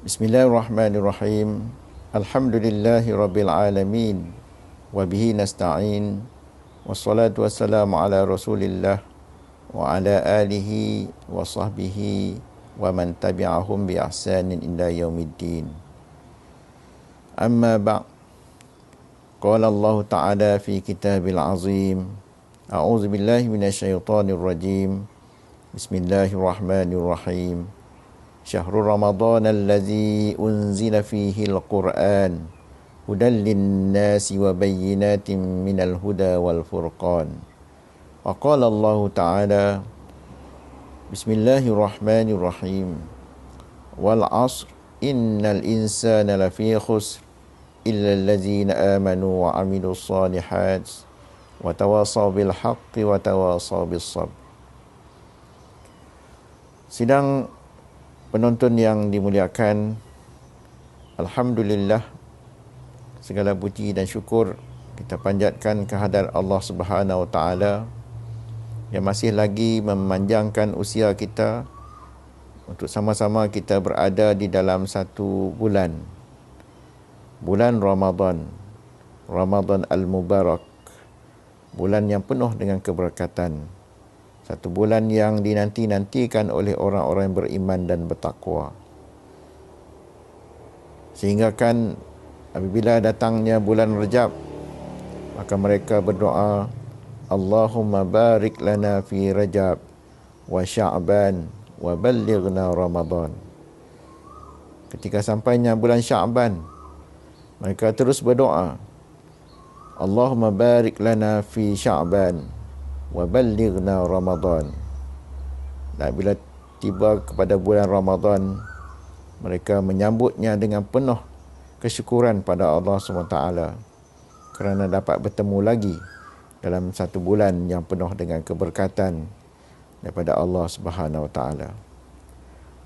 Bismillahirrahmanirrahim. Alhamdulillahi rabbil alamin. Wa bihi nasta'in. Wassalatu wassalamu ala Rasulillah wa ala alihi wa sahbihi wa man tabi'ahum bi ihsanin ila yaumiddin. Amma ba'd. Qala Allah Ta'ala fi kitabil azim. A'udzu billahi minasyaitonir rajim. Bismillahirrahmanirrahim. Syahrul Ramadan allazi unzila fihi al-Qur'an hudan lin-nasi wa bayyinatin minal huda wal furqan. Wa qala Allah Ta'ala Bismillahirrahmanirrahim. Wal 'asr innal insana lafi khusr illa allazina amanu wa 'amilus solihat wa tawasaw bil haqqi wa tawasaw bis sabr. Sidang penonton yang dimuliakan, alhamdulillah, segala puji dan syukur kita panjatkan kehadrat Allah Subhanahu Wa Taala yang masih lagi memanjangkan usia kita untuk sama-sama kita berada di dalam satu bulan Ramadan, Ramadan Al-Mubarak, bulan yang penuh dengan keberkatan. Satu bulan yang dinanti-nantikan oleh orang-orang yang beriman dan bertakwa. Sehingga kan apabila datangnya bulan Rajab, maka mereka berdoa, Allahumma barik lana fi Rajab wa Sya'ban wa ballighna Ramadan. Ketika sampainya bulan Sya'ban, mereka terus berdoa, Allahumma barik lana fi Sya'ban wa ballighna Ramadan. Dan bila tiba kepada bulan Ramadan, mereka menyambutnya dengan penuh kesyukuran pada Allah SWT kerana dapat bertemu lagi dalam satu bulan yang penuh dengan keberkatan daripada Allah Subhanahu Wa Taala.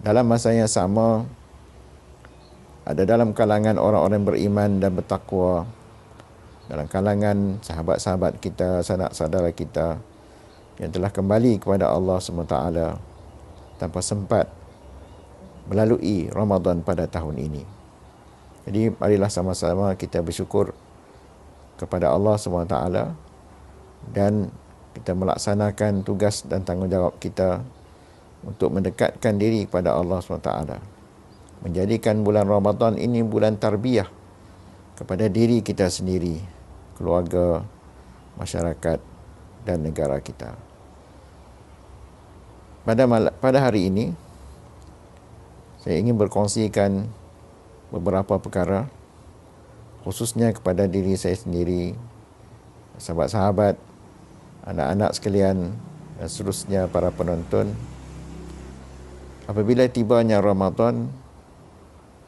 Dalam masa yang sama, ada dalam kalangan orang-orang beriman dan bertakwa, dalam kalangan sahabat-sahabat kita, saudara-saudara kita yang telah kembali kepada Allah SWT tanpa sempat melalui Ramadan pada tahun ini. Jadi marilah sama-sama kita bersyukur kepada Allah SWT dan kita melaksanakan tugas dan tanggungjawab kita untuk mendekatkan diri kepada Allah SWT. Menjadikan bulan Ramadan ini bulan tarbiyah kepada diri kita sendiri, keluarga, masyarakat dan negara kita. Pada hari ini, saya ingin berkongsikan beberapa perkara, khususnya kepada diri saya sendiri, sahabat-sahabat, anak-anak sekalian, dan seterusnya para penonton. Apabila tibanya Ramadan,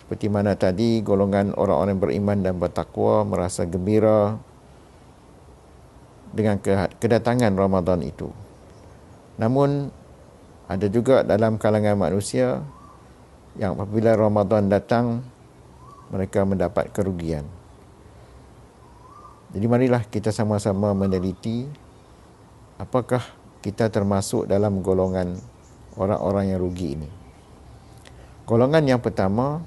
seperti mana tadi, golongan orang-orang beriman dan bertakwa merasa gembira dengan kedatangan Ramadan itu. Namun, ada juga dalam kalangan manusia yang apabila Ramadan datang, mereka mendapat kerugian. Jadi marilah kita sama-sama meneliti apakah kita termasuk dalam golongan orang-orang yang rugi ini. Golongan yang pertama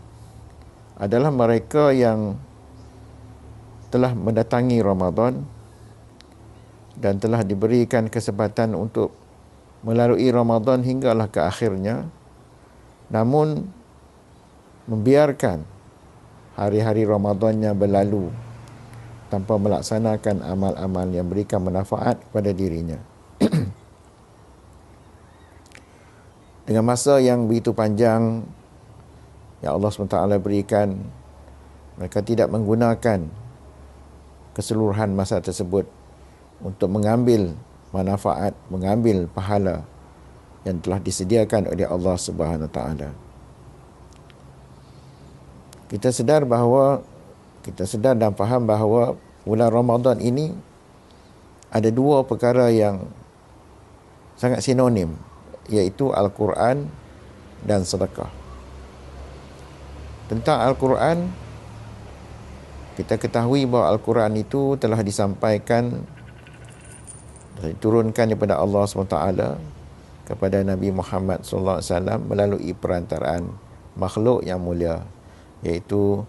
adalah mereka yang telah mendatangi Ramadan dan telah diberikan kesempatan untuk melalui Ramadan hinggalah ke akhirnya, namun membiarkan hari-hari Ramadannya berlalu tanpa melaksanakan amal-amal yang berikan manfaat kepada dirinya. Dengan masa yang begitu panjang yang Allah SWT berikan, mereka tidak menggunakan keseluruhan masa tersebut untuk mengambil manfaat, mengambil pahala yang telah disediakan oleh Allah Subhanahu Wa Taala. Kita sedar dan faham bahawa bulan Ramadan ini ada dua perkara yang sangat sinonim, iaitu Al-Quran dan sedekah. Tentang Al-Quran, kita ketahui bahawa Al-Quran itu telah disampaikan, diturunkan daripada Allah SWT kepada Nabi Muhammad SAW melalui perantaraan makhluk yang mulia, iaitu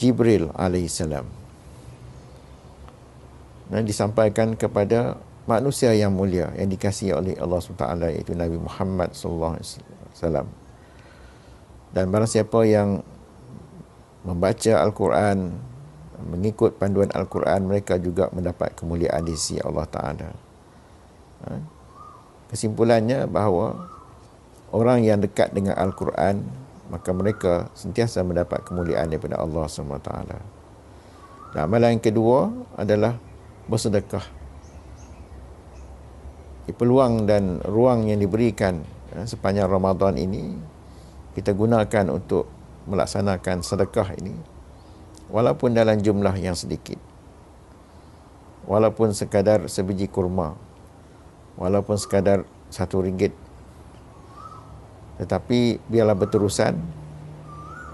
Jibril alaihissalam. Dan disampaikan kepada manusia yang mulia yang dikasihi oleh Allah SWT, iaitu Nabi Muhammad SAW. Dan barang siapa yang membaca Al-Quran, mengikut panduan Al-Quran, mereka juga mendapat kemuliaan di sisi Allah Ta'ala. Kesimpulannya bahawa orang yang dekat dengan Al-Quran, maka mereka sentiasa mendapat kemuliaan daripada Allah SWT. Dan amalan yang kedua adalah bersedekah. Di peluang dan ruang yang diberikan sepanjang Ramadan ini, kita gunakan untuk melaksanakan sedekah ini, walaupun dalam jumlah yang sedikit, walaupun sekadar sebiji kurma, walaupun sekadar RM1, tetapi biarlah berterusan.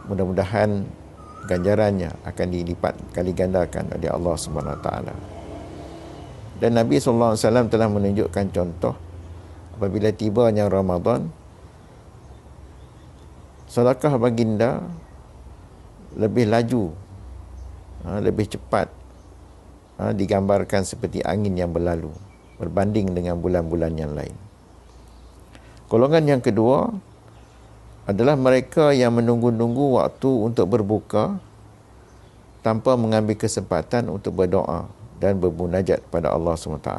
Mudah-mudahan ganjarannya akan dilipat kali gandakan oleh Allah SWT. Dan Nabi SAW telah menunjukkan contoh apabila tibanya Ramadan, sedekah baginda lebih laju, lebih cepat, digambarkan seperti angin yang berlalu berbanding dengan bulan-bulan yang lain. Golongan yang kedua adalah mereka yang menunggu-nunggu waktu untuk berbuka tanpa mengambil kesempatan untuk berdoa dan bermunajat kepada Allah SWT.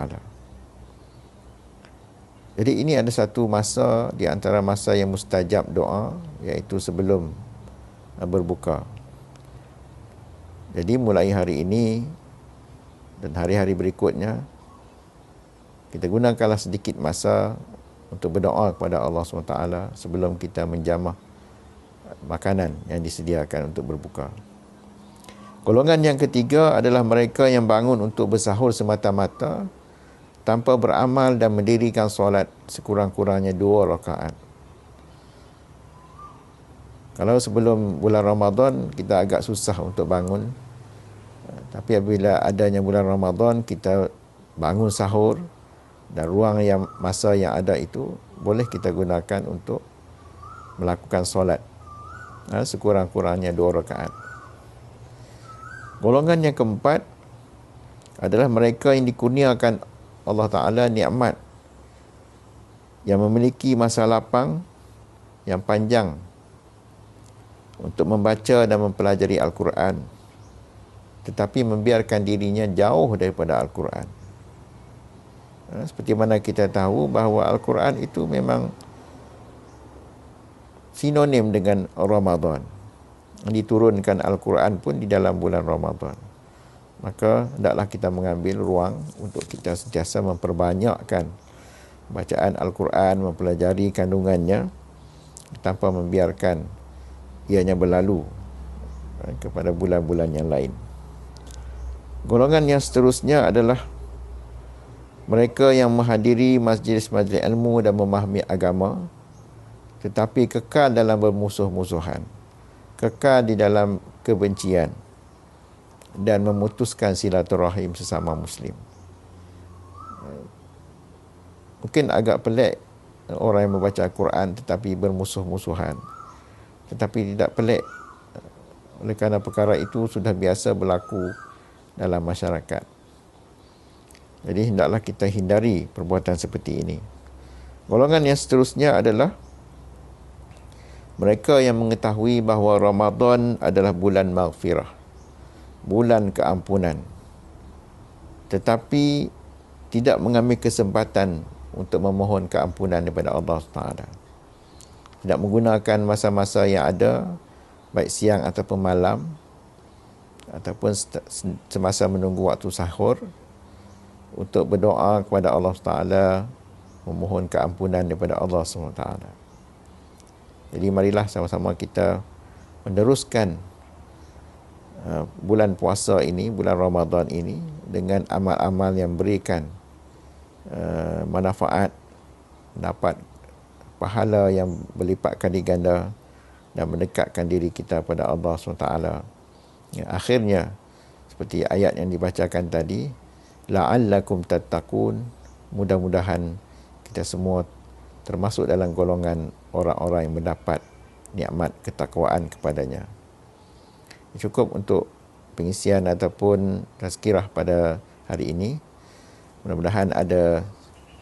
Jadi ini ada satu masa di antara masa yang mustajab doa, iaitu sebelum berbuka. Jadi mulai hari ini dan hari-hari berikutnya, kita gunakanlah sedikit masa untuk berdoa kepada Allah SWT sebelum kita menjamah makanan yang disediakan untuk berbuka. Golongan yang ketiga adalah mereka yang bangun untuk bersahur semata-mata tanpa beramal dan mendirikan solat sekurang-kurangnya 2 rakaat. Kalau sebelum bulan Ramadan, kita agak susah untuk bangun. Tapi apabila adanya bulan Ramadan, kita bangun sahur, dan masa yang ada itu boleh kita gunakan untuk melakukan solat sekurang-kurangnya 2 rakaat. Golongan yang keempat adalah mereka yang dikurniakan Allah Ta'ala nikmat, yang memiliki masa lapang yang panjang untuk membaca dan mempelajari Al-Quran, tetapi membiarkan dirinya jauh daripada Al-Quran. Seperti mana kita tahu bahawa Al-Quran itu memang sinonim dengan Ramadan. Diturunkan Al-Quran pun di dalam bulan Ramadan. Maka hendaklah kita mengambil ruang untuk kita sentiasa memperbanyakkan bacaan Al-Quran, mempelajari kandungannya tanpa membiarkan ianya berlalu kepada bulan-bulan yang lain. Golongan yang seterusnya adalah mereka yang menghadiri majlis-majlis ilmu dan memahami agama, tetapi kekal dalam bermusuh-musuhan, kekal di dalam kebencian, dan memutuskan silaturahim sesama Muslim. Mungkin agak pelik orang yang membaca Al-Quran tetapi bermusuh-musuhan. Tetapi tidak pelik, oleh kerana perkara itu sudah biasa berlaku dalam masyarakat. Jadi hendaklah kita hindari perbuatan seperti ini. Golongan yang seterusnya adalah mereka yang mengetahui bahawa Ramadan adalah bulan maghfirah, bulan keampunan, tetapi tidak mengambil kesempatan untuk memohon keampunan daripada Allah SWT. Tidak menggunakan masa-masa yang ada, baik siang ataupun malam, ataupun semasa menunggu waktu sahur, untuk berdoa kepada Allah SWT, memohon keampunan daripada Allah SWT. Jadi marilah sama-sama kita meneruskan bulan puasa ini, bulan Ramadan ini, dengan amal-amal yang berikan manfaat, dapat pahala yang berlipat kali ganda dan mendekatkan diri kita pada Allah SWT. Yang akhirnya, seperti ayat yang dibacakan tadi, la'allakum tattaqun, mudah-mudahan kita semua termasuk dalam golongan orang-orang yang mendapat nikmat ketakwaan kepadanya. Cukup untuk pengisian ataupun tazkirah pada hari ini. Mudah-mudahan ada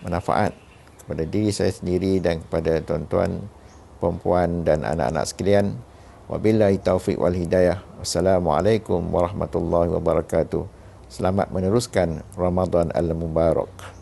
manfaat kepada diri saya sendiri dan kepada tuan-tuan, puan-puan dan anak-anak sekalian. Wabillahi taufiq wal hidayah. Wassalamualaikum warahmatullahi wabarakatuh. Selamat meneruskan Ramadan al-Mubarak.